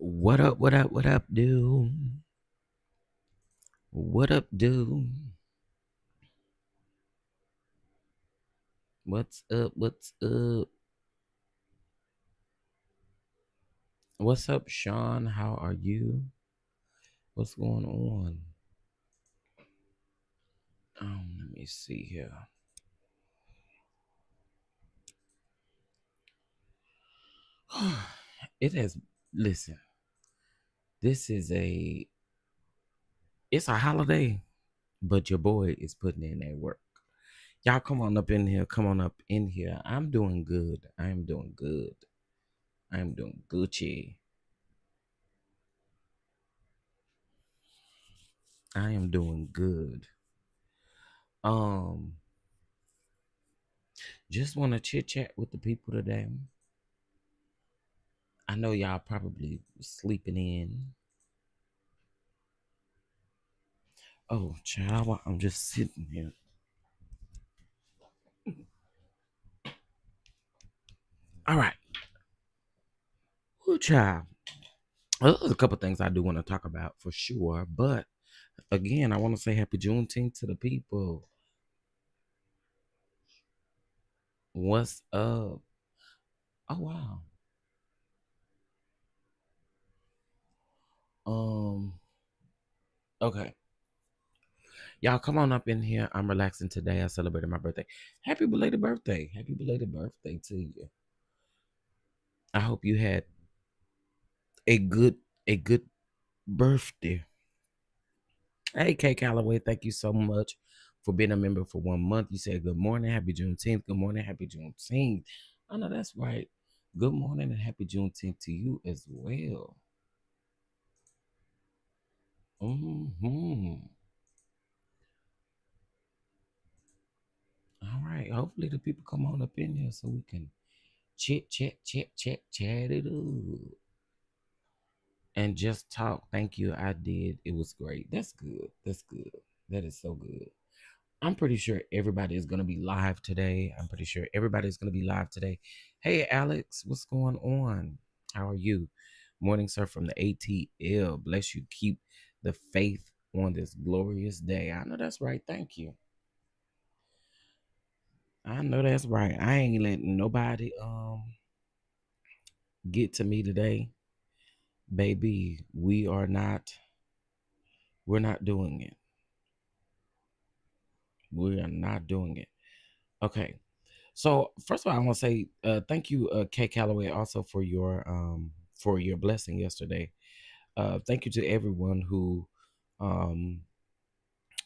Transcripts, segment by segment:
What up, what up, what up, dude? What up, dude? What's up, what's up? What's up, Sean? How are you? What's going on? Let me see here. It has, listen, this is it's a holiday, but your boy is putting in that work. Y'all come on up in here, come on up in here. I'm doing good. I am doing good. I am doing Gucci. I am doing good. Um, just want to chit chat with the people today. I know y'all probably sleeping in. Oh, child, I'm just sitting here. All right. Well, child. There's a couple things I do want to talk about for sure. But again, I want to say happy Juneteenth to the people. What's up? Oh, wow. Um, okay. Y'all come on up in here. I'm relaxing today. I celebrated my birthday. Happy belated birthday. Happy belated birthday to you. I hope you had a good a good birthday. Hey, Kay Calloway, thank you so much for being a member for 1 month. You said good morning, happy Juneteenth. Good morning, happy Juneteenth. I know that's right. Good morning and happy Juneteenth to you as well. Hmm. All right. Hopefully the people come on up in here so we can chat it up and just talk. Thank you. I did. It was great. That's good. That's good. That is so good. I'm pretty sure everybody is going to be live today. I'm pretty sure everybody's going to be live today. Hey, Alex, what's going on? How are you? Morning, sir, from the ATL. Bless you. Keep the faith on this glorious day. I know that's right. Thank you. I know that's right. I ain't letting nobody get to me today. Baby, we're not doing it. We are not doing it. Okay. So first of all, I want to say thank you, Kay Calloway, also for your blessing yesterday. Thank you to everyone who um,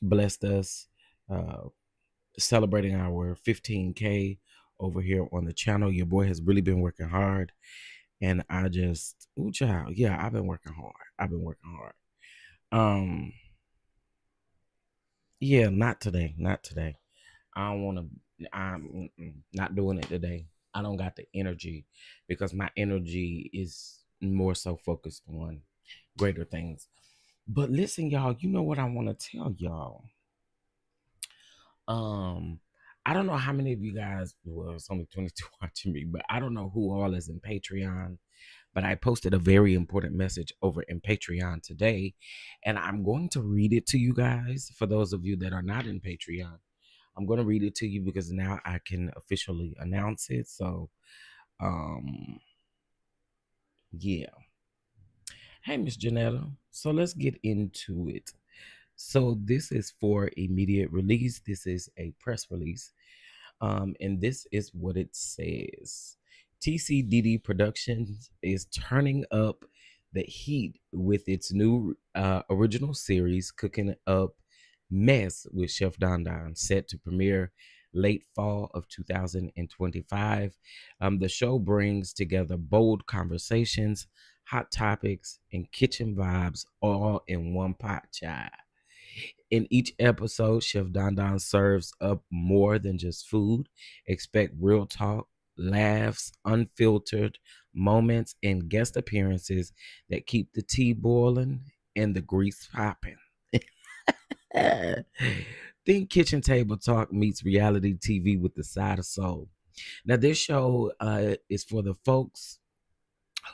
blessed us, uh, celebrating our 15K over here on the channel. Your boy has really been working hard, and I just, ooh, child, yeah, I've been working hard. I've been working hard. Um, yeah, not today, not today. I don't want to. I'm not doing it today. I don't got the energy because my energy is more so focused on greater things. But listen, y'all, you know what I want to tell y'all. Um, I don't know how many of you guys, well, it's only 22 watching me, but I don't know who all is in Patreon. But I posted a very important message over in Patreon today, and I'm going to read it to you guys. For those of you that are not in Patreon, I'm going to read it to you because now I can officially announce it. So, um, yeah. Hey, Miss Janetta. So let's get into it. So this is for immediate release. This is a press release. And this is what it says. TCDD Productions is turning up the heat with its new original series, Cooking Up Mess with Chef DonDon, set to premiere late fall of 2025. The show brings together bold conversations, hot topics, and kitchen vibes all in one pot, child. In each episode, Chef Don Don serves up more than just food. Expect real talk, laughs, unfiltered moments, and guest appearances that keep the tea boiling and the grease popping. Think kitchen table talk meets reality TV with the side of soul. Now, this show is for the folks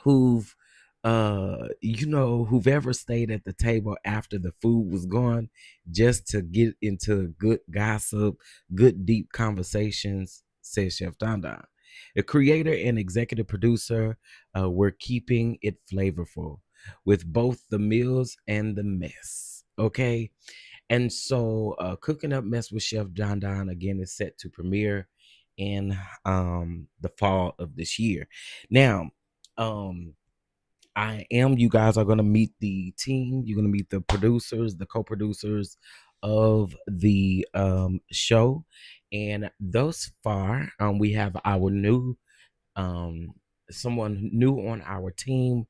who've whoever stayed at the table after the food was gone just to get into good gossip, good deep conversations, says Chef Dondon. The creator and executive producer, we're keeping it flavorful with both the meals and the mess. Okay. And so Cooking Up Mess with Chef Dondon again is set to premiere in the fall of this year. Now, you guys are going to meet the team. You're going to meet the producers, the co-producers of the show. And thus far, we have our new, someone new on our team,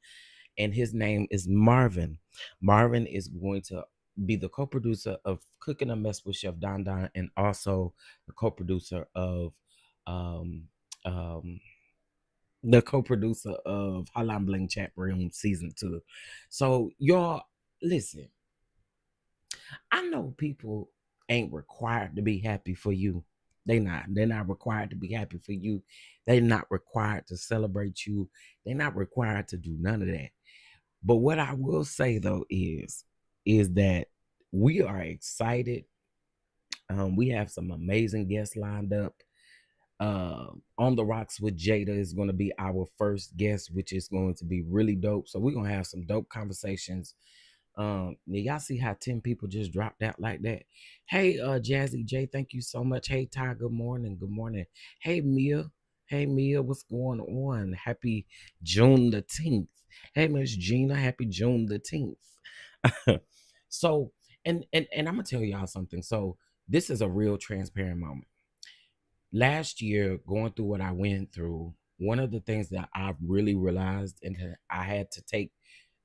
and his name is Marvin. Marvin is going to be the co-producer of Cooking a Mess with Chef Don Don, and also the co-producer of um, um, Hotline Bling Chat Room Season 2. So y'all, listen, I know people ain't required to be happy for you. They're not required to be happy for you. They're not required to celebrate you. They're not required to do none of that. But what I will say though is that we are excited. We have some amazing guests lined up. On the Rocks with Jada is going to be our first guest, which is going to be really dope. So we're gonna have some dope conversations. Y'all see how 10 people just dropped out like that? Hey, Jazzy J, thank you so much. Hey, Ty, good morning. Good morning. Hey, Mia. Hey, Mia, what's going on? Happy June the 10th. Hey, Miss Gina, happy June the 10th. So, and I'm gonna tell y'all something. So, this is a real transparent moment. Last year, going through what I went through, one of the things that I really realized, and that I had to take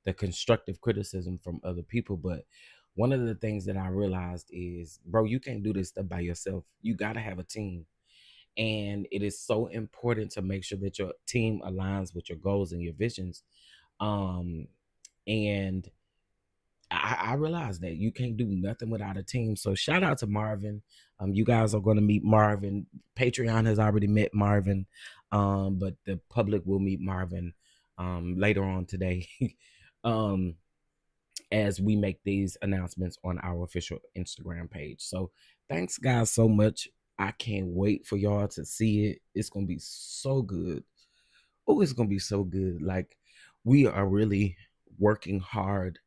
the constructive criticism from other people, but one of the things that I realized is, bro, you can't do this stuff by yourself. You got to have a team. And it is so important to make sure that your team aligns with your goals and your visions. Um, and I realized that you can't do nothing without a team. So shout out to Marvin. You guys are going to meet Marvin. Patreon has already met Marvin, but the public will meet Marvin later on today. um, as we make these announcements on our official Instagram page. So thanks guys so much. I can't wait for y'all to see it. It's gonna be so good. Oh, it's gonna be so good. Like, we are really working hard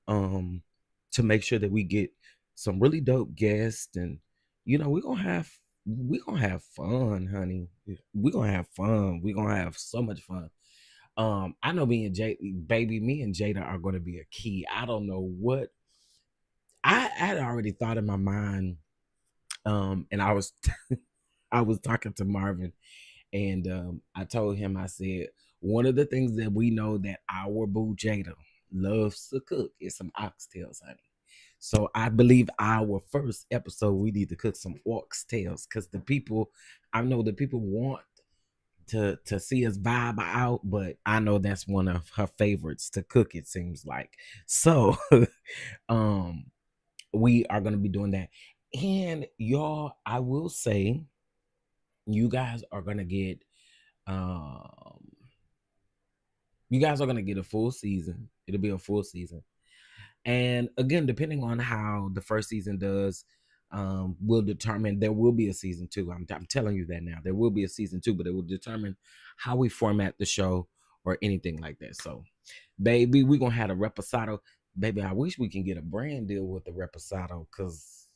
to make sure that we get some really dope guests, and we're gonna have fun, honey. We're gonna have fun. We're gonna have so much fun. I know me and Jada are gonna be a key. I don't know what I had already thought in my mind. And I was I was talking to Marvin, and I told him, I said, one of the things that we know that our boo Jada loves to cook is some oxtails, honey. So I believe our first episode, we need to cook some oxtails, because I know the people want to see us vibe out, but I know that's one of her favorites to cook, it seems like. So um we are gonna be doing that. And y'all, I will say, you guys are gonna get um a full season. It'll be a full season. And again, depending on how the first season does, will determine, there will be a season two. I'm telling you that now. There will be a season two, but it will determine how we format the show or anything like that. So, baby, we're gonna have a reposado. Baby, I wish we can get a brand deal with the reposado, because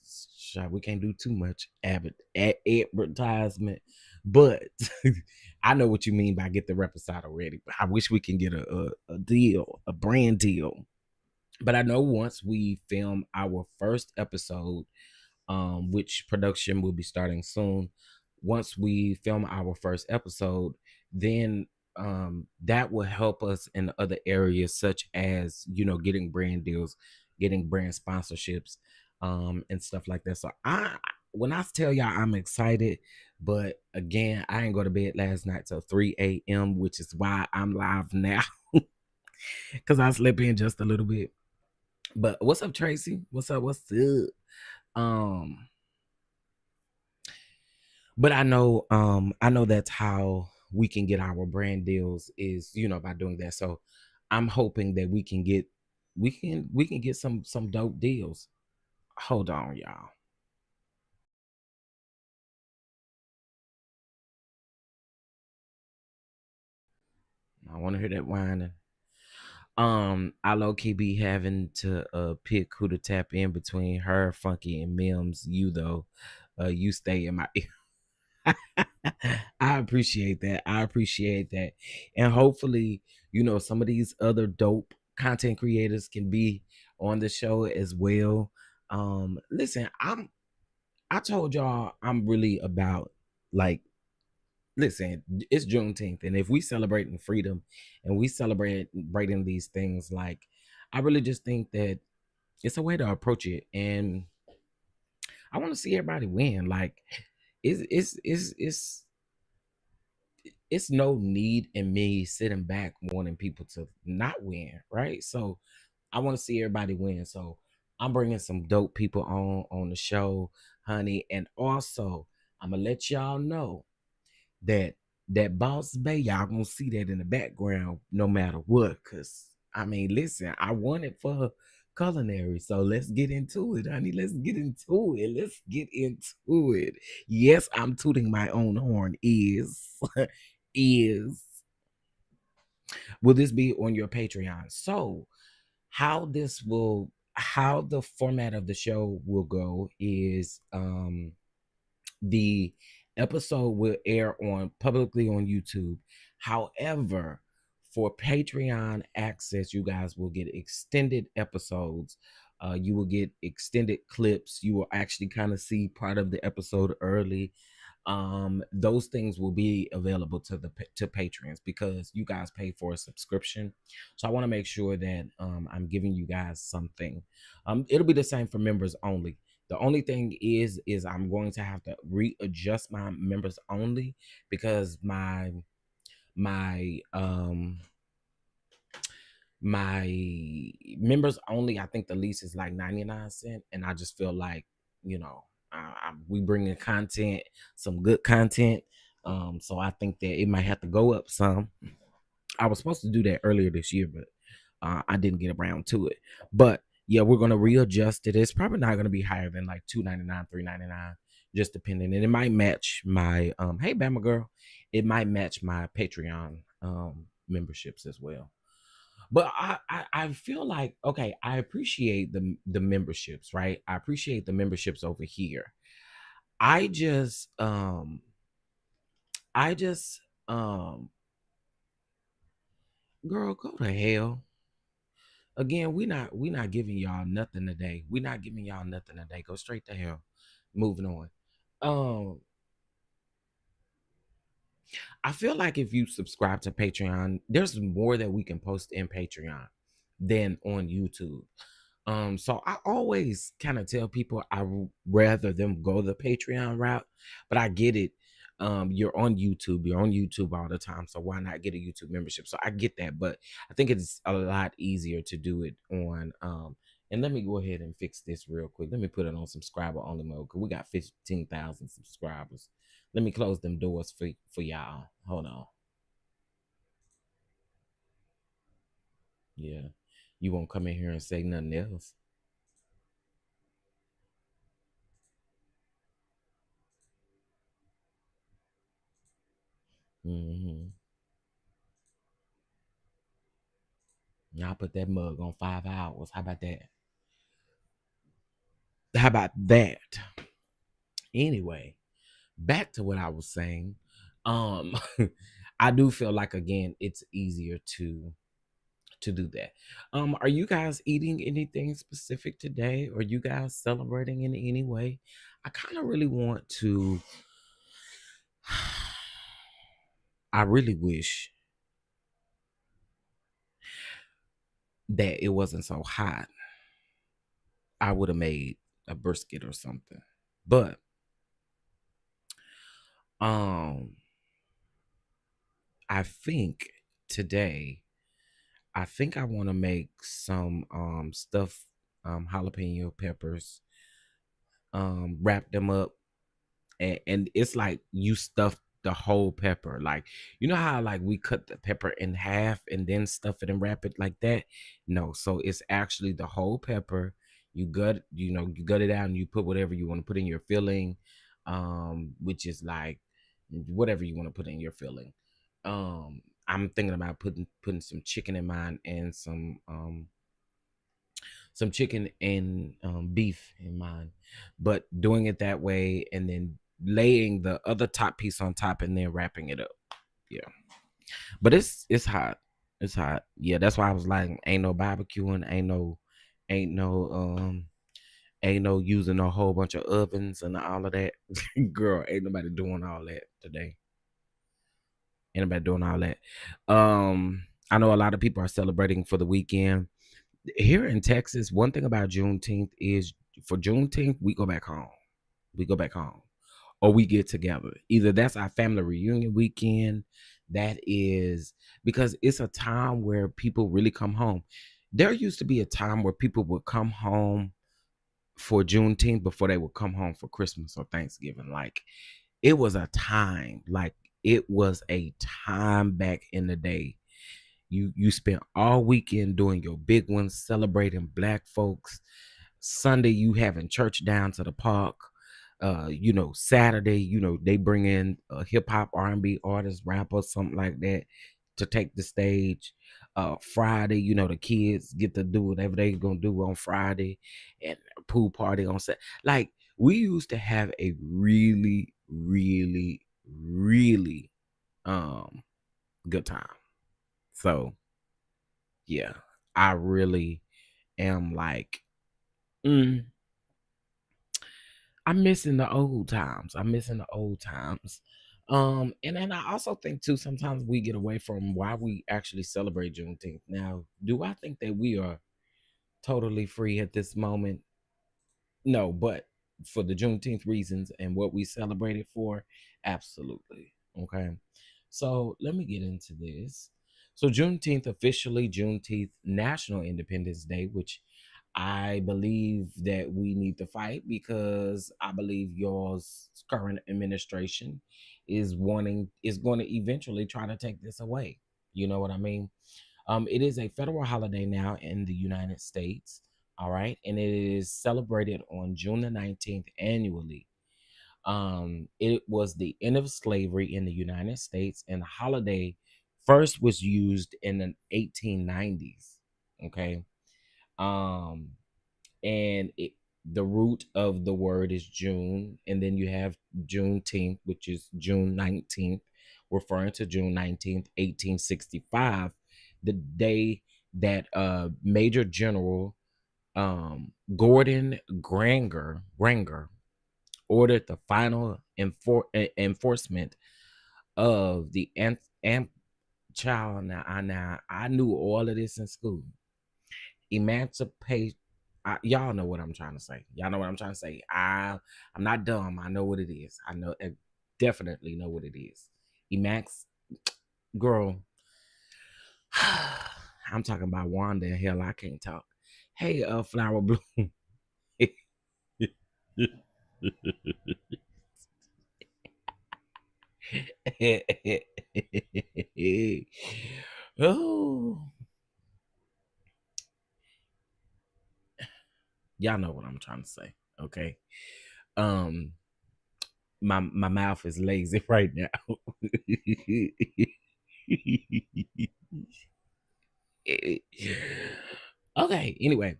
we can't do too much advertisement. But I know what you mean by get the reposado ready. But I wish we can get a deal, a brand deal. But I know once we film our first episode, which production will be starting soon, once we film our first episode, then that will help us in other areas, such as, getting brand deals, getting brand sponsorships, and stuff like that. So when I tell y'all I'm excited, but again, I ain't go to bed last night till 3 a.m., which is why I'm live now, because I slept in just a little bit. But what's up, Tracy? What's up? What's up? Um, but I know that's how we can get our brand deals, is by doing that. So I'm hoping that we can get some dope deals. Hold on, y'all. I want to hear that whining. I low key be having to pick who to tap in between her, Funky, and Mims. You though, you stay in my I appreciate that. I appreciate that. And hopefully, some of these other dope content creators can be on the show as well. Listen, I told y'all I'm really about, like, listen, it's Juneteenth, and if we celebrating freedom and we celebrating these things, like, I really just think that it's a way to approach it, and I want to see everybody win. Like, it's no need in me sitting back wanting people to not win, right? So I want to see everybody win. So I'm bringing some dope people on the show, honey, and also I'm gonna let y'all know that Boss Bay, y'all gonna see that in the background no matter what. Cause I mean, listen, I want it for culinary. So let's get into it, honey. Let's get into it. Let's get into it. Yes, I'm tooting my own horn. Is will this be on your Patreon? So how the format of the show will go is the episode will air on publicly on YouTube. However, for Patreon access, you guys will get extended episodes. You will get extended clips. You will actually kind of see part of the episode early. Those things will be available to patrons because you guys pay for a subscription. So I want to make sure that I'm giving you guys something. It'll be the same for members only. The only thing is I'm going to have to readjust my members only because my my members only, I think the lease is like 99 cents, and I just feel like, we bring in content, some good content. So I think that it might have to go up some. I was supposed to do that earlier this year, but I didn't get around to it. But yeah, we're gonna readjust it. It's probably not gonna be higher than like $2.99, $3.99, just depending. And it might match my hey Bama girl, it might match my Patreon memberships as well. But I feel like, okay, I appreciate the memberships, right? I appreciate the memberships over here. I just I just girl, go to hell. Again, we not giving y'all nothing today. We not giving y'all nothing today. Go straight to hell. Moving on. Um, I feel like if you subscribe to Patreon, there's more that we can post in Patreon than on YouTube. So I always kind of tell people rather them go the Patreon route, but I get it. You're on YouTube all the time, so why not get a YouTube membership? So I get that, but I think it's a lot easier to do it on and let me go ahead and fix this real quick. Let me put it on subscriber only mode because we got 15,000 subscribers. Let me close them doors for y'all. Hold on. Yeah. You won't come in here and say nothing else. Mm-hmm. Y'all put that mug on 5 hours. How about that? How about that? Anyway, back to what I was saying. Um, I do feel like, again, it's easier to do that. Are you guys eating anything specific today? Are you guys celebrating in any way? I kind of really want to. I really wish that it wasn't so hot. I would have made a brisket or something. But um I think today I want to make some stuffed jalapeno peppers, wrap them up, and it's like you stuff the whole pepper. Like, you know how like we cut the pepper in half and then stuff it and wrap it like that? No, so it's actually the whole pepper. You gut it out and you put whatever you want to put in your filling, which is like whatever you want to put in your filling. I'm thinking about putting some chicken in mine and some chicken and beef in mine, but doing it that way and then laying the other top piece on top and then wrapping it up. Yeah, but it's hot. It's hot. Yeah, that's why I was like, ain't no barbecuing, ain't no ain't no using a whole bunch of ovens and all of that. Girl, ain't nobody doing all that today. Ain't nobody doing all that. I know a lot of people are celebrating for the weekend. Here in Texas, one thing about Juneteenth is for Juneteenth, we go back home. We go back home. Or we get together. Either that's our family reunion weekend. That is because it's a time where people really come home. There used to be a time where people would come home for Juneteenth before they would come home for Christmas or Thanksgiving. Like it was a time, like it was a time back in the day. You spent all weekend doing your big ones, celebrating black folks. Sunday you having church down to the park. Saturday, they bring in a hip hop R&B artist, rapper, something like that to take the stage. Friday, the kids get to do whatever they gonna do on Friday, and a pool party on Saturday. Like we used to have a really, really, really good time. So yeah, I really am like, mm, I'm missing the old times. I'm missing the old times. And then I also think too, sometimes we get away from why we actually celebrate Juneteenth. Now, do I think that we are totally free at this moment? No, but for the Juneteenth reasons and what we celebrate it for, absolutely. Okay. So let me get into this. So Juneteenth, officially Juneteenth National Independence Day, which I believe that we need to fight because I believe yours current administration is going to eventually try to take this away. You know what I mean? It is a federal holiday now in the United States. All right, and it is celebrated on June the 19th annually. It was the end of slavery in the United States, and the holiday first was used in the 1890s. Okay. Um, and the root of the word is June, and then you have Juneteenth, which is June 19th, referring to June 19th, 1865, the day that Major General Gordon Granger ordered the final enforcement of the child. Now I knew all of this in school. Emancipation. Y'all know what I'm trying to say. Y'all know what I'm trying to say. I'm not dumb. I know what it is. I definitely know what it is. Emax, girl. I'm talking about Wanda. Hell, I can't talk. Hey, Flower Bloom. Oh, y'all know what I'm trying to say. Okay. Um, my mouth is lazy right now. Okay, anyway,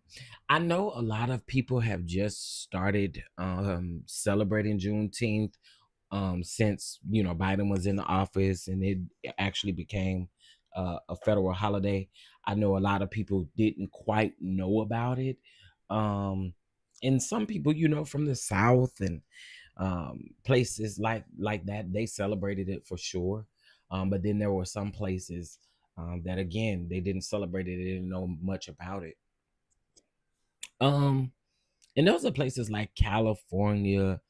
I know a lot of people have just started celebrating Juneteenth since Biden was in the office and it actually became a federal holiday. I know a lot of people didn't quite know about it. Um and some people, from the South and places like that, they celebrated it for sure. But then there were some places that again they didn't celebrate it, they didn't know much about it. um and those are places like California,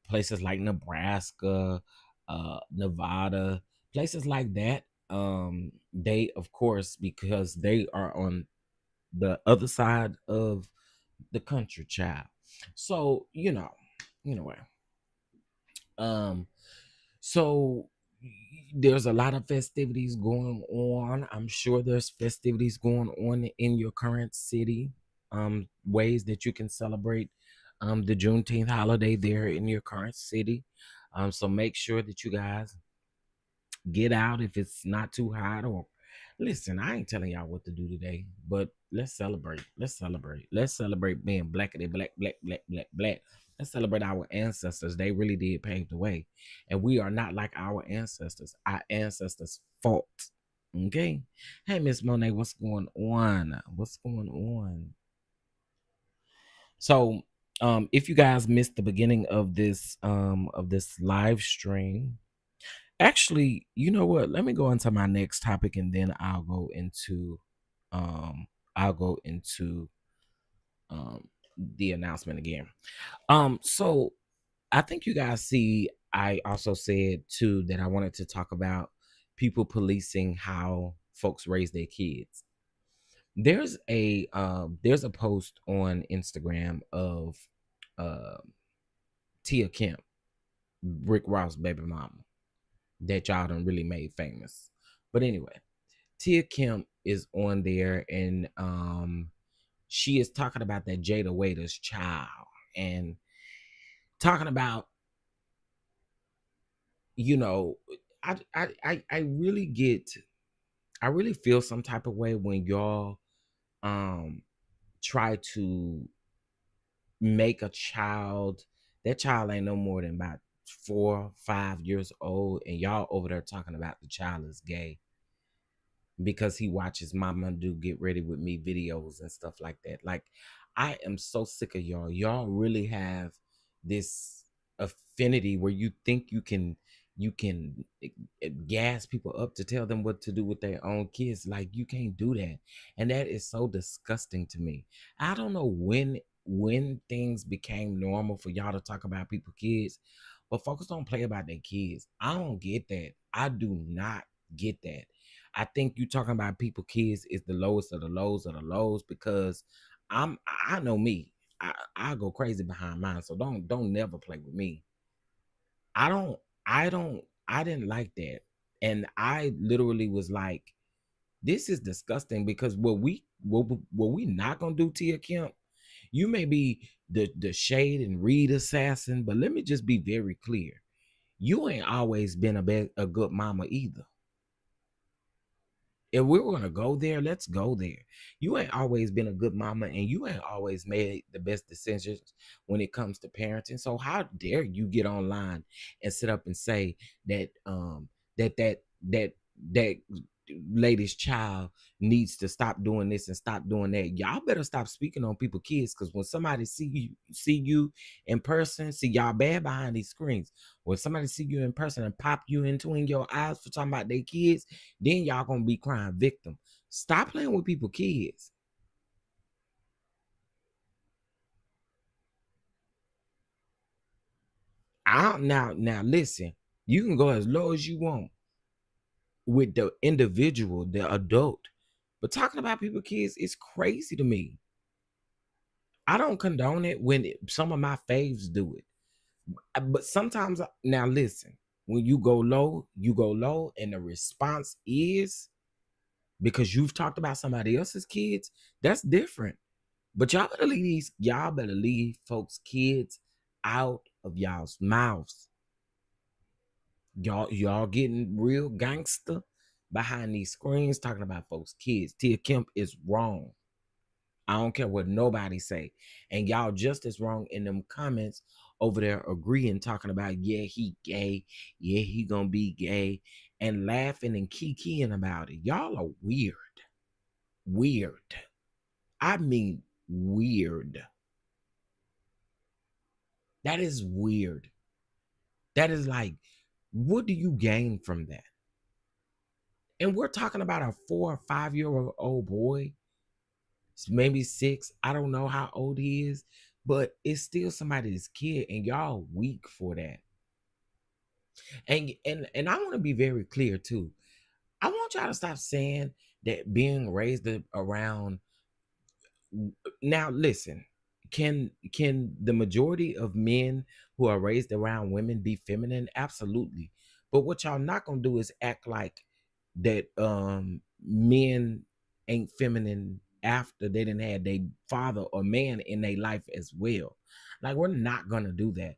places like Nebraska, Nevada, places like that. They, of course, because they are on the other side of the country, child. So, anyway, um, So there's a lot of festivities going on. I'm sure there's festivities going on in your current city. Ways that you can celebrate the Juneteenth holiday there in your current city. So make sure that you guys get out if it's not too hot. Or listen, I ain't telling y'all what to do today, but let's celebrate. Let's celebrate. Let's celebrate being blackity black, black, black, black, black. Let's celebrate our ancestors. They really did pave the way. And we are not like our ancestors. Our ancestors fought. Okay. Hey, Miss Monet, what's going on? What's going on? So if you guys missed the beginning of this live stream, actually, you know what? Let me go into my next topic and then um I'll go into the announcement again. So I think you guys see I also said too that I wanted to talk about people policing how folks raise their kids. There's a post on Instagram of uh Tia Kemp, Rick Ross baby mama, that y'all done really made famous. But anyway, Tia Kemp is on there and she is talking about that Jada Waiter's child and talking about, you know, I really get I really feel some type of way when y'all um try to make a child, that child ain't no more than about 4 5 years old, and y'all over there talking about the child is gay because he watches Mama Do Get Ready With Me videos and stuff like that. Like, I am so sick of y'all. Y'all really have this affinity where you think you can gas people up to tell them what to do with their own kids. Like, you can't do that. And that is so disgusting to me. I don't know when things became normal for y'all to talk about people's kids, but folks don't play about their kids. I don't get that. I do not get that. I think you talking about people kids is the lowest of the lows of the lows because I know me. I go crazy behind mine. So don't never play with me. I don't I didn't like that. And I literally was like, this is disgusting because what we not gonna do, Tia Kemp, you may be the shade and read assassin, but let me just be very clear. You ain't always been a good mama either. If we're gonna go there, let's go there. You ain't always been a good mama, and you ain't always made the best decisions when it comes to parenting. So how dare you get online and sit up and say that that that lady's child needs to stop doing this and stop doing that. Y'all better stop speaking on people's kids, because when somebody see you in person, see y'all bad behind these screens. When somebody see you in person and pop you in between your eyes for talking about their kids, then y'all gonna be crying victim. Stop playing with people's kids. Now listen, you can go as low as you want with the individual, the adult. But talking about people's kids is crazy to me. I don't condone it when some of my faves do it. But sometimes, now listen, when you go low, and the response is because you've talked about somebody else's kids, that's different. But y'all better leave folks' kids out of y'all's mouths. Y'all getting real gangster behind these screens talking about folks' kids. Tia Kemp is wrong. I don't care what nobody say. And y'all just as wrong in them comments over there agreeing, talking about, yeah, he gay. Yeah, he gonna be gay. And laughing and kikiing about it. Y'all are weird. Weird. I mean weird. That is weird. That is like, what do you gain from that? And we're talking about a 4 or 5 year old boy, maybe 6. I don't know how old he is, but it's still somebody's kid, and y'all weak for that. And I want to be very clear too. I want y'all to stop saying that being raised around. Now listen, can the majority of men who are raised around women be feminine? Absolutely. But what y'all not gonna do is act like that men ain't feminine after they didn't have their father or man in their life as well. Like, we're not gonna do that.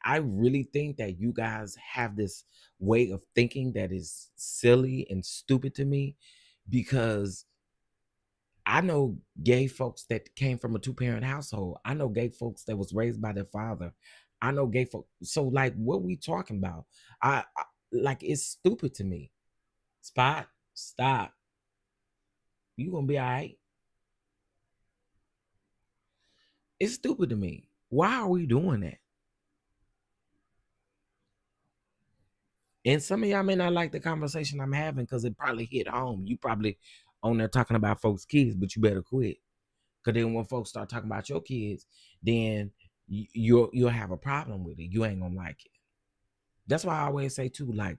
I really think that you guys have this way of thinking that is silly and stupid to me, because I know gay folks that came from a two-parent household. I know gay folks that was raised by their father. I know gay folks. So, like, what we talking about? I like, it's stupid to me. Spot, stop. You gonna be all right? It's stupid to me. Why are we doing that? And some of y'all may not like the conversation I'm having because it probably hit home. You probably on there talking about folks' kids, but you better quit. Because then when folks start talking about your kids, then you'll have a problem with it. You ain't gonna like it. That's why I always say too, like,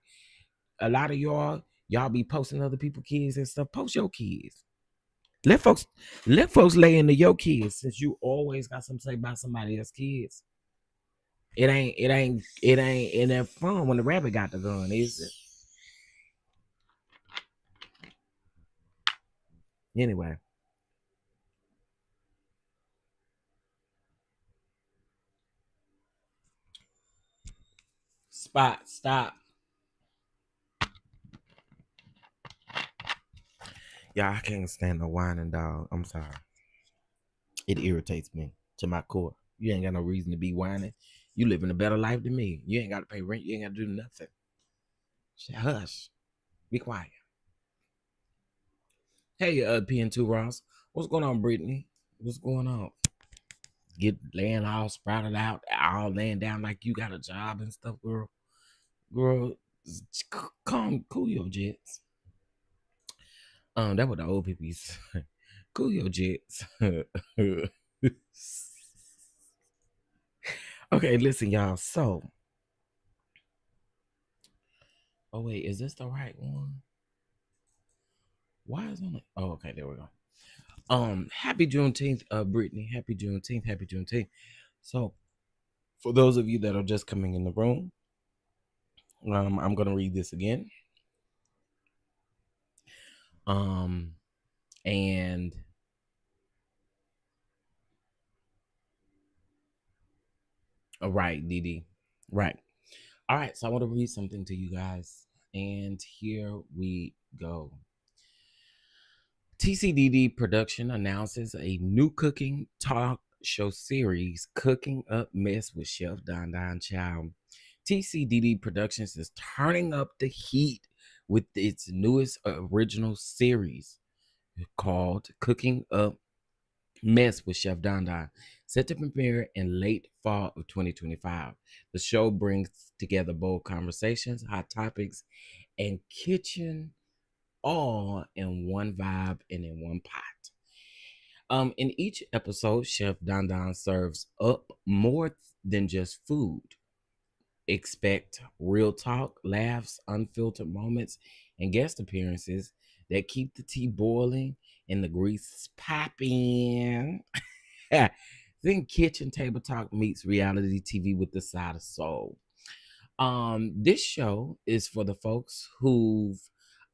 a lot of y'all be posting other people's kids and stuff. Post your kids. Let folks lay into your kids, since you always got something to say about somebody else's kids. It ain't fun when the rabbit got the gun, is it? Anyway, Spot, stop. Yeah, I can't stand the whining dog. I'm sorry. It irritates me to my core. You ain't got no reason to be whining. You living a better life than me. You ain't got to pay rent. You ain't got to do nothing. Hush. Be quiet. Hey, PN2 Ross. What's going on, Brittany? What's going on? Get laying all sprouted out, all laying down like you got a job and stuff, girl. Girl, calm, cool your jets. That what the old people used to say. Cool your jets. Okay, listen, y'all. So, oh wait, is this the right one? Why is it? Oh, okay, there we go. Happy Juneteenth, Brittany. Happy Juneteenth. Happy Juneteenth. So, for those of you that are just coming in the room, I'm gonna read this again. And right, Dee. Right. All right, so I want to read something to you guys, and here we go. TCDD Production announces a new cooking talk show series, Cooking Up Mess with Chef DonDon Child. TCDD Productions is turning up the heat with its newest original series called Cooking Up Mess with Chef DonDon, set to premiere in late fall of 2025. The show brings together bold conversations, hot topics, and kitchen all in one vibe and in one pot. In each episode, Chef DonDon serves up more than just food. Expect real talk, laughs, unfiltered moments, and guest appearances that keep the tea boiling and the grease popping. Then kitchen table talk meets reality TV with the side of soul. This show is for the folks who've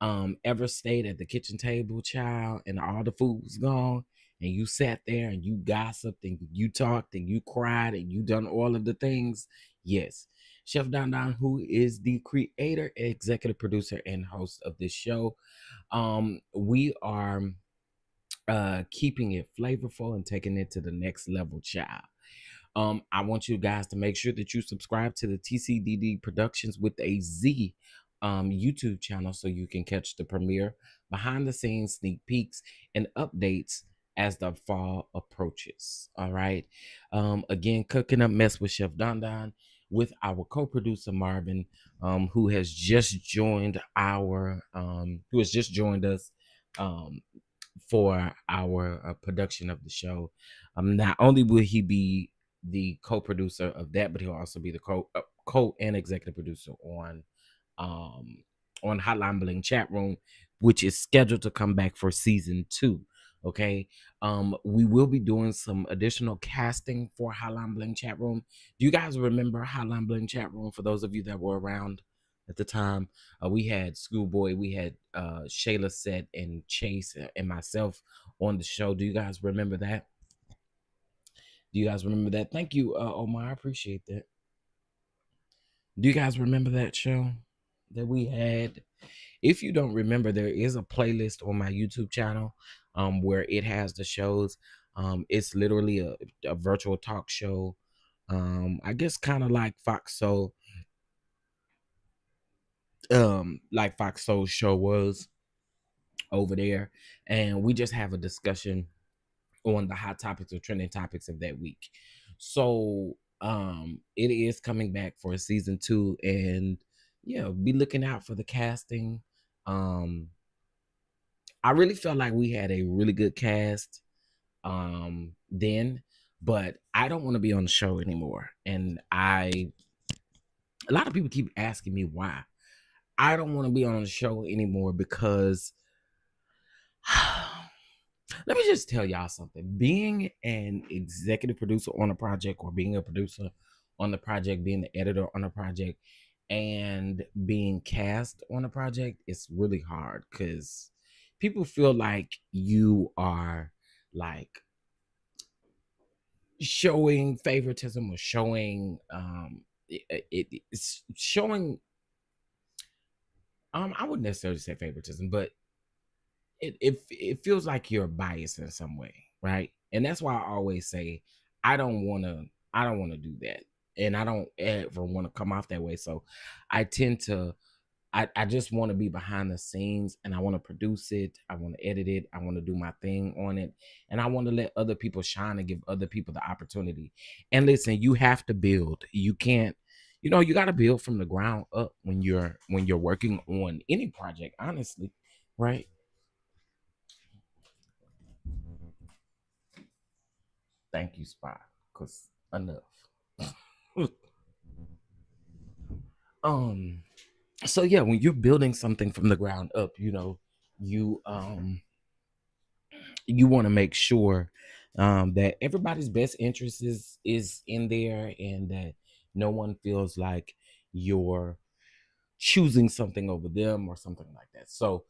ever stayed at the kitchen table, child, and all the food was gone, and you sat there and you gossiped and you talked and you cried and you done all of the things. Yes, Chef DonDon, who is the creator, executive producer, and host of this show, we are keeping it flavorful and taking it to the next level, child. I want you guys to make sure that you subscribe to the TCDD Productions with a Z YouTube channel so you can catch the premiere, behind the scenes sneak peeks, and updates as the fall approaches. All right. Again, Cooking Up Mess with Chef DonDon with our co-producer Marvin, who has just joined us for our production of the show. Not only will he be the co-producer of that, but he'll also be the co and executive producer on Hotline Bling Chat Room, which is scheduled to come back for season 2. Okay. We will be doing some additional casting for Hotline Bling Chat Room. Do you guys remember Hotline Bling Chat Room, for those of you that were around at the time. We had Schoolboy, we had Shayla Set and Chase and myself on the show. Do you guys remember that? Do you guys remember that? Thank you, Omar. I appreciate that. Do you guys remember that show that we had? If you don't remember, there is a playlist on my YouTube channel where it has the shows. It's literally a virtual talk show. I guess kind of like Fox Soul show was over there, and we just have a discussion on the hot topics or trending topics of that week. So it is coming back for season 2, and yeah, be looking out for the casting. um I really felt like we had a really good cast then, but I don't want to be on the show anymore. And a lot of people keep asking me why. I don't want to be on the show anymore because let me just tell y'all something. Being an executive producer on a project, or being a producer on the project, being the editor on a project, and being cast on a project is really hard because people feel like you are like showing favoritism or showing it's showing I wouldn't necessarily say favoritism, but it feels like you're biased in some way, right? And that's why I always say I don't want to I don't want to do that, and I don't ever want to come off that way. So I tend to I just want to be behind the scenes, and I want to produce it. I want to edit it. I want to do my thing on it. And I want to let other people shine and give other people the opportunity. And listen, you have to build. You can't, you got to build from the ground up when you're working on any project, honestly, right? Thank you, Spot, cuz enough. um so yeah, when you're building something from the ground up, you you want to make sure that everybody's best interest is in there, and that no one feels like you're choosing something over them or something like that. So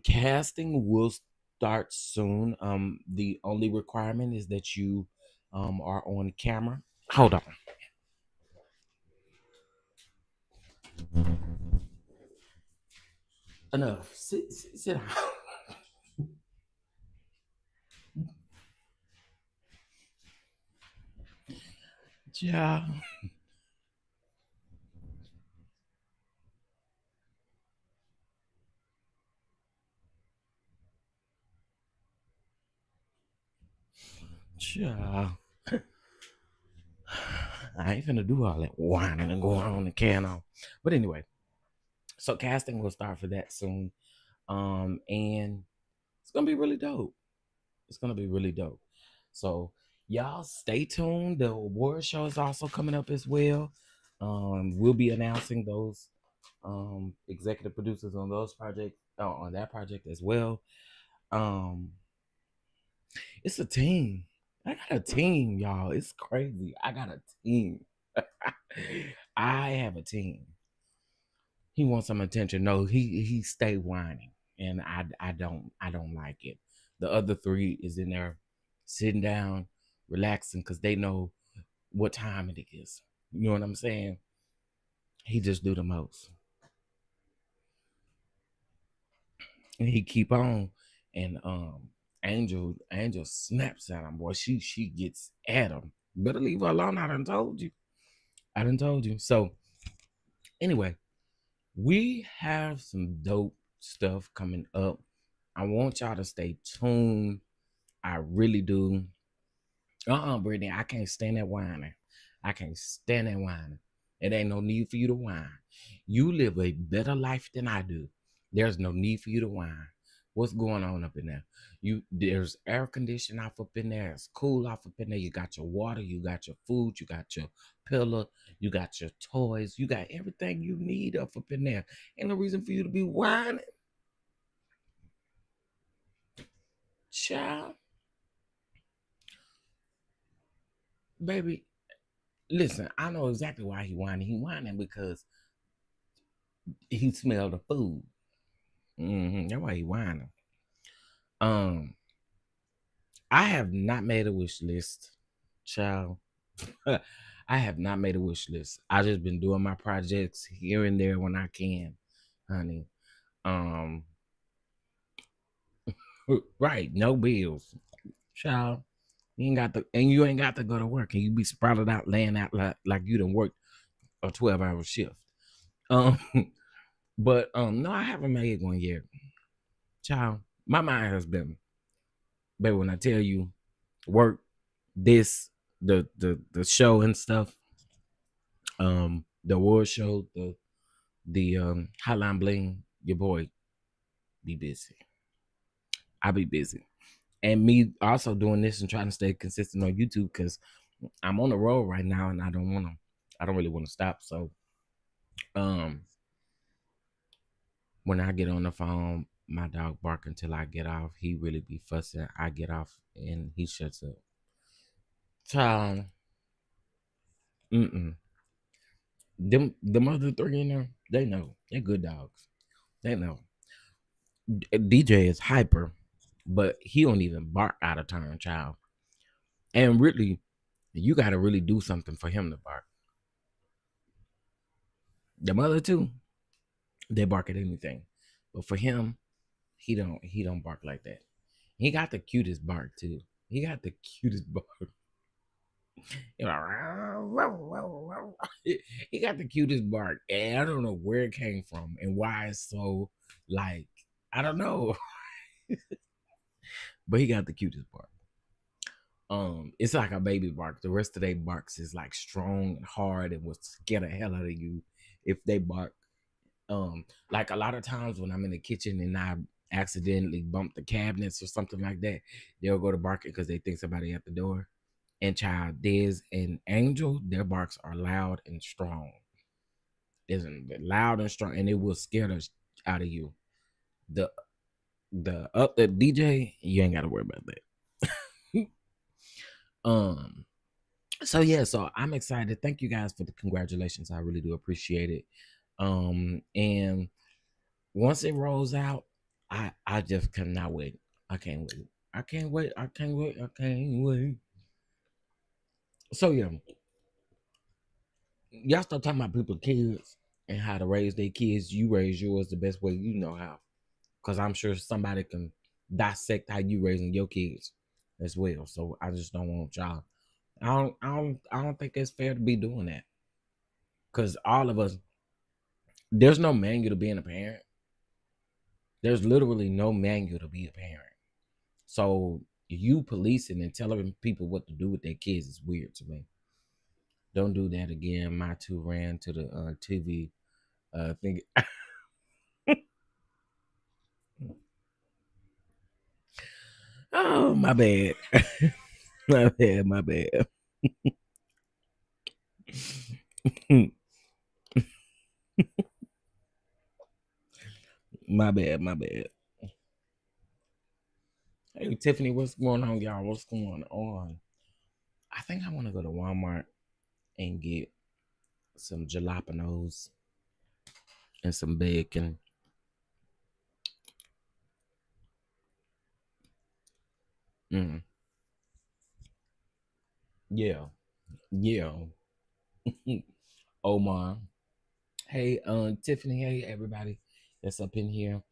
casting will start soon. The only requirement is that you are on camera. Hold on. Enough. Sit down. Yeah. Yeah. I ain't finna do all that whining and going on the can on. But anyway, so casting will start for that soon. And it's gonna be really dope. It's gonna be really dope. So y'all stay tuned. The award show is also coming up as well. We'll be announcing those executive producers on those projects on that project as well. Um, it's a team. I got a team, y'all. It's crazy. I got a team. I have a team. He wants some attention. No, he stay whining, and I don't like it. The other three is in there sitting down, relaxing, because they know what time it is. You know what I'm saying? He just do the most, and he keep on. And Angel snaps at him, boy. She gets at him. Better leave her alone. I done told you. I done told you. So anyway, we have some dope stuff coming up. I want y'all to stay tuned. I really do. Brittany, I can't stand that whining. I can't stand that whining. It ain't no need for you to whine. You live a better life than I do. There's no need for you to whine. What's going on up in there? There's air conditioning off up in there. It's cool off up in there. You got your water, you got your food, you got your pillow, you got your toys, you got everything you need up in there. Ain't no reason for you to be whining, child. Baby, listen, I know exactly why he whining. He whining because He smelled the food. That's why he whining. Um, I have not made a wish list, child. I have not made a wish list. I just been doing my projects here and there when I can, honey. Um, right, no bills, child. You ain't got to go to work, and you be sprouted out, laying out like you done worked a 12-hour shift. Um, but no, I haven't made one yet, child. My mind has been, baby. When I tell you, work, this, the show and stuff, the award show, the Hotline Bling, your boy be busy. I be busy, and me also doing this and trying to stay consistent on YouTube because I'm on the road right now, and I don't really want to stop. So, um, when I get on the phone, my dog bark until I get off. He really be fussing. I get off and he shuts up. Child, mm-mm. Them other three in there, they know. They're good dogs. They know. DJ is hyper, but he don't even bark out of turn, child. And really, you got to really do something for him to bark. The other two, they bark at anything, but for him, he don't bark like that. He got the cutest bark too. He got the cutest bark. You know, he got the cutest bark, and I don't know where it came from and why it's so like I don't know, but he got the cutest bark. It's like a baby bark. The rest of their barks is like strong and hard and will scare the hell out of you if they bark. Like a lot of times when I'm in the kitchen and I accidentally bump the cabinets or something like that, they'll go to barking because they think somebody at the door. And child, Diz and Angel, their barks are loud and strong. Isn't loud and strong, and it will scare the out of you. The the DJ, you ain't got to worry about that. um. So yeah, so I'm excited. Thank you guys for the congratulations. I really do appreciate it. And once it rolls out, I just cannot wait. I can't wait. I can't wait. I can't wait. I can't wait. So yeah, y'all start talking about people kids and how to raise their kids. You raise yours the best way you know how, because I'm sure somebody can dissect how you raising your kids as well. So I just don't want y'all. I don't think it's fair to be doing that, because all of us, there's no manual to being a parent. There's literally no manual to be a parent. So you policing and telling people what to do with their kids is weird to me. Don't do that again. My two ran to the TV thing. Oh, my bad. My bad. My bad. My bad. My bad. Hey, Tiffany, what's going on, y'all? What's going on? I think I want to go to Walmart and get some jalapenos and some bacon. Mm, yeah. Yeah. Omar. Hey, Tiffany. Hey, everybody that's up in here.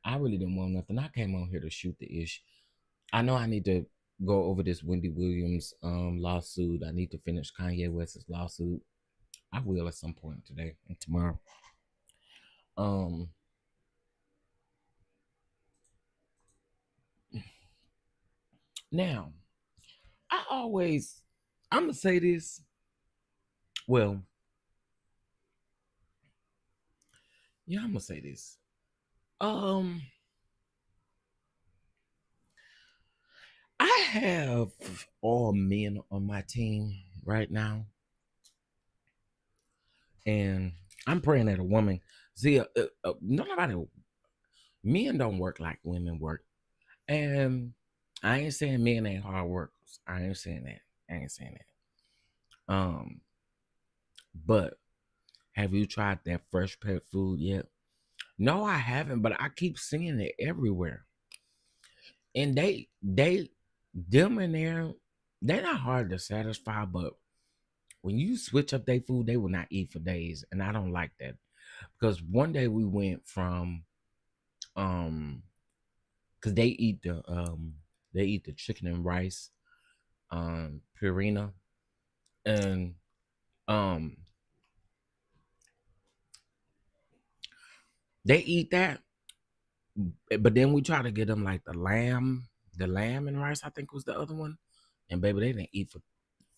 I really didn't want nothing. I came on here to shoot the ish. I know I need to go over this Wendy Williams lawsuit. I need to finish Kanye West's lawsuit. I will at some point today and tomorrow. Um Now, I'm gonna say this. Well, yeah, I'm gonna say this. Um I have all men on my team right now, and I'm praying that a woman. See, nobody. Men don't work like women work, and I ain't saying men ain't hard workers. I ain't saying that. I ain't saying that. But Have you tried that fresh pet food yet? No, I haven't, but I keep seeing it everywhere. And them in there, they're not hard to satisfy, but when you switch up their food, they will not eat for days. And I don't like that. Because one day we went from um because they eat the chicken and rice, purina, and um they eat that. But then we try to get them like the lamb and rice, I think was the other one. And baby, they didn't eat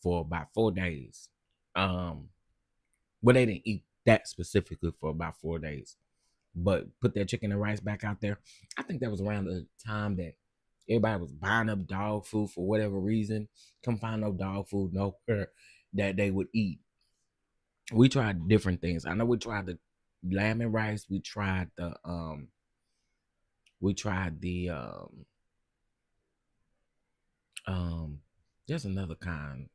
for about 4 days. Um, well, they didn't eat that specifically for about 4 days. But put that chicken and rice back out there. I think that was around the time that everybody was buying up dog food for whatever reason. Couldn't find no dog food nowhere that they would eat. We tried different things. I know we tried the lamb and rice. We tried the um there's another kind,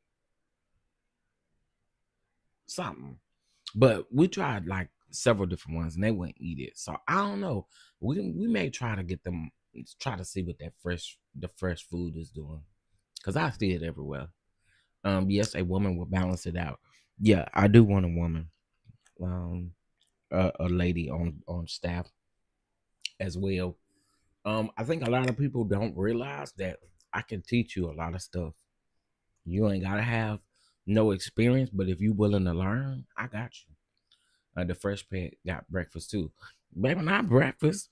something. But we tried like several different ones and they wouldn't eat it. So I don't know. We may try to get them, try to see what the fresh food is doing. Cause I see it everywhere. Yes, a woman will balance it out. Yeah, I do want a woman. Um a lady on staff as well. I think a lot of people don't realize that I can teach you a lot of stuff. You ain't gotta have no experience, but if you willing to learn, I got you. The fresh pet got breakfast too. Baby, not breakfast.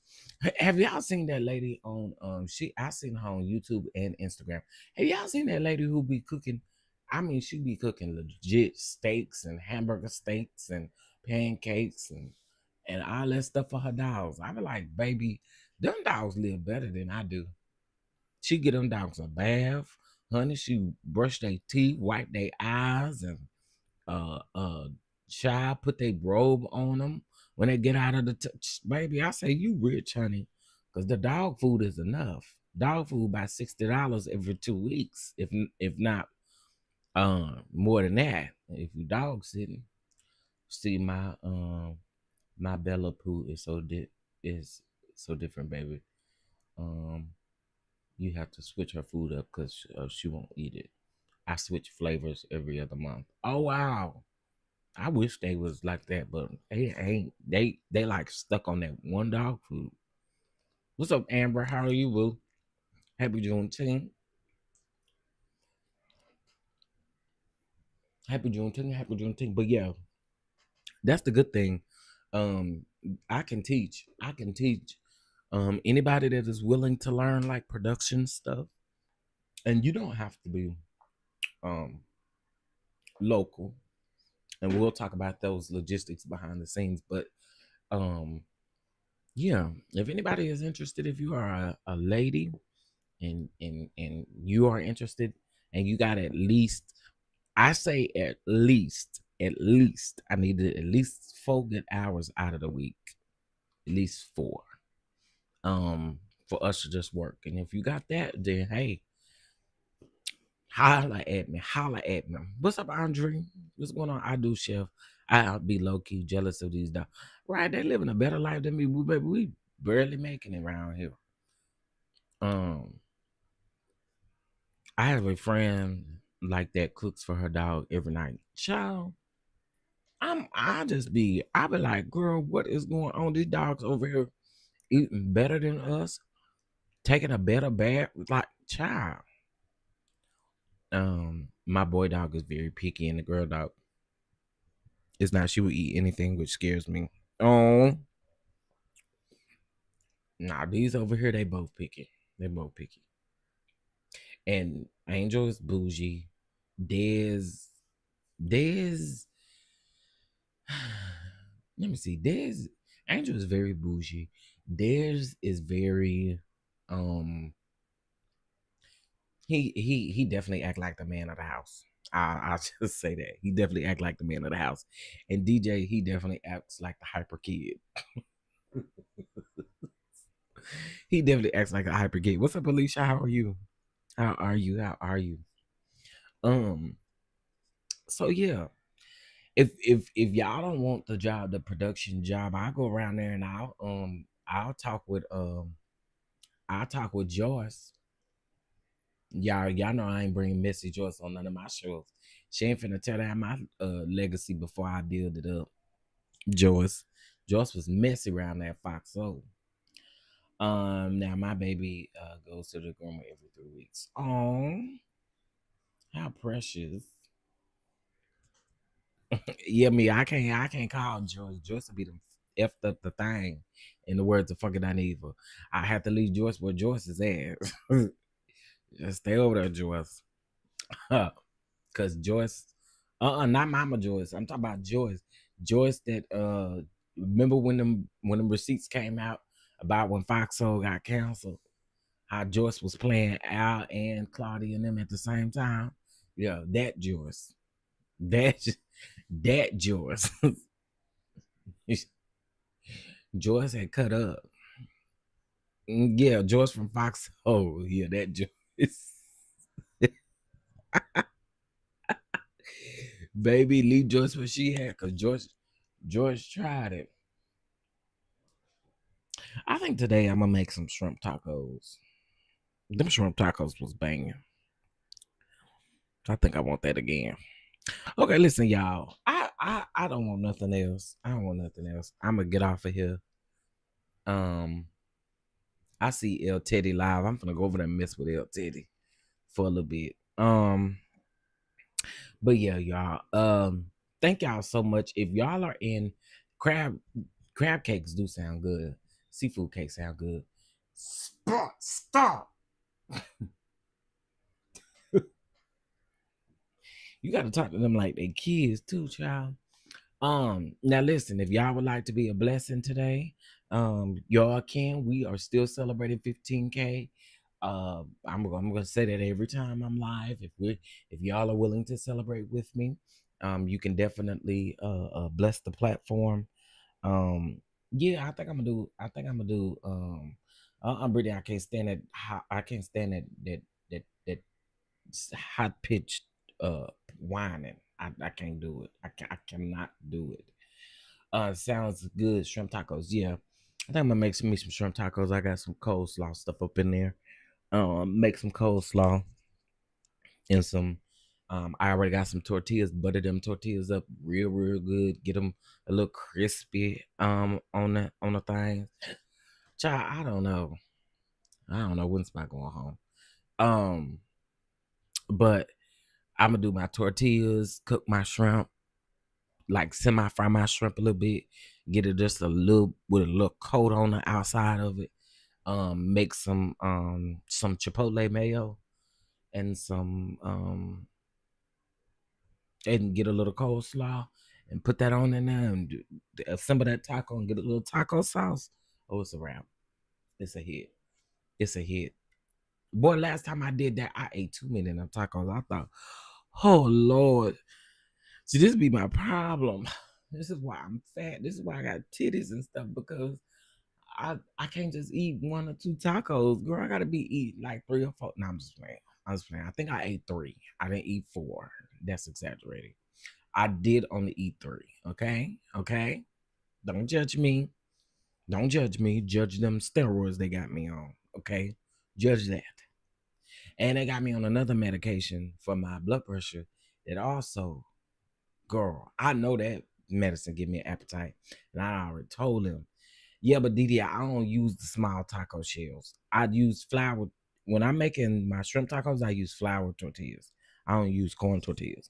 Have y'all seen that lady on I seen her on YouTube and Instagram. Have y'all seen that lady who be cooking? I mean, she be cooking legit steaks and hamburger steaks and pancakes and all that stuff for her dogs. I be like, baby, them dogs live better than I do. She get them dogs a bath, honey. She brush their teeth, wipe their eyes, and uh uh child put their robe on them when they get out of the baby. I say you rich, honey, because the dog food is enough. Dog food by $60 every 2 weeks, if not more than that. If you dog sitting, see my Bella poo is so different, baby. Um, you have to switch her food up because she won't eat it. I switch flavors every other month. Oh wow. I wish they was like that, but they ain't. They like stuck on that one dog food. What's up, Amber? How are you, boo? Happy Juneteenth. Happy Juneteenth. Happy Juneteenth. But yeah, that's the good thing. Um, I can teach. I can teach. Anybody that is willing to learn like production stuff, and you don't have to be um local. And we'll talk about those logistics behind the scenes. But um, yeah, if anybody is interested, if you are a lady and you are interested and you got at least, I say at least I needed at least 4 good hours out of the week, at least four, um for us to just work. And if you got that, then hey, holla at me. What's up, Andre? What's going on? I do, chef. I'll be low-key jealous of these dogs. Right, they living a better life than me. We barely making it around here. um I have a friend like that cooks for her dog every night. Child, I be like, girl, what is going on? These dogs over here eating better than us, taking a better bath. Like, child. My boy dog is very picky, and the girl dog is not. She will eat anything, which scares me. Oh, nah, these over here, they both picky. They both picky. And Angel is bougie. There's there's let me see. There's Angel is very bougie. Theirs is very um he definitely act like the man of the house. I'll just say that. He definitely act like the man of the house. And DJ, he definitely acts like the hyper kid. He definitely acts like a hyper kid. What's up, Alicia? How are you? How are you? How are you? Um, so yeah. If y'all don't want the job, the production job, I'll go around there and I'll talk with Joyce. Y'all know I ain't bringing Messy Joyce on none of my shows. She ain't finna tear down my legacy before I build it up. Joyce was messy around that Fox Soul. Now my baby goes to the groomer every 3 weeks. Oh, how precious. Yeah, I can't call Joyce. Joyce will be the effed up the thing. In the words of fucking Dineva. I have to leave Joyce where Joyce is at. Just stay over there, Joyce. Cause Joyce, not Mama Joyce. I'm talking about Joyce. Joyce that remember when them receipts came out about when Fox Soul got canceled, how Joyce was playing Al and Claudia and them at the same time. Yeah, that Joyce. That Joyce. Joyce had cut up. Yeah, Joyce from Fox. Oh, yeah, that Joyce. Baby, leave Joyce what she had, cause Joyce tried it. I think today I'm gonna make some shrimp tacos. Them shrimp tacos was banging. I think I want that again. Okay, listen, y'all. I don't want nothing else. I don't want nothing else. I'm gonna get off of here. I see El Teddy live. I'm gonna go over there and mess with El Teddy for a little bit. But yeah, y'all. Thank y'all so much. If y'all are in crab cakes do sound good. Seafood cakes sound good. Stop. You gotta talk to them like they kids too, child. Now listen, if y'all would like to be a blessing today, y'all can. We are still celebrating 15K. I'm gonna say that every time I'm live. If y'all are willing to celebrate with me, you can definitely bless the platform. Yeah, I think I'm gonna do I'm Brittany, I can't stand that I can't stand that hot pitched whining. I can't do it. I cannot do it. Sounds good. Shrimp tacos. Yeah. I think I'm gonna make me some shrimp tacos. I got some coleslaw stuff up in there. Make some coleslaw and some I already got some tortillas, butter them tortillas up real good, get them a little crispy on the things. Child, I don't know when's my going home. But I'm gonna do my tortillas, cook my shrimp, like semi-fry my shrimp a little bit, get it just a little with a little coat on the outside of it. Make some chipotle mayo and and get a little coleslaw and put that on in there and assemble that taco and get a little taco sauce. Oh, it's a wrap. It's a hit. It's a hit. Boy, last time I did that, I ate too many of them tacos. I thought, oh Lord. See, this be my problem. This is why I'm fat. This is why I got titties and stuff, because I can't just eat 1 or 2 tacos. Girl, I gotta be eating like 3 or 4. No, I'm just playing. I think I ate 3. I didn't eat 4. That's exaggerating. I did only eat 3. Okay. Don't judge me. Don't judge me. Judge them steroids they got me on. Okay. Judge that. And they got me on another medication for my blood pressure that also, girl, I know that medicine give me an appetite. And I already told them, yeah, but Didi, I don't use the small taco shells. I use flour. When I'm making my shrimp tacos, I use flour tortillas. I don't use corn tortillas.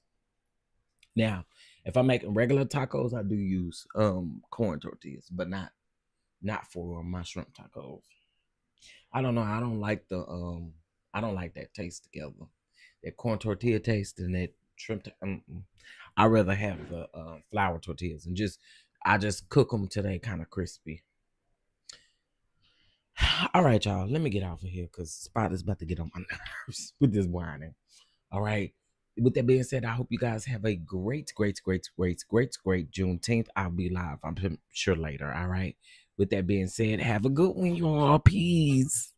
Now, if I'm making regular tacos, I do use corn tortillas, but not for my shrimp tacos. I don't know. I don't like that taste together. That corn tortilla taste and that shrimp. I rather have the flour tortillas and I just cook them till they kind of crispy. All right, y'all. Let me get off of here because Spot is about to get on my nerves with this whining. All right. With that being said, I hope you guys have a great Juneteenth. I'll be live, I'm sure, later. All right. With that being said, have a good one, y'all. Peace.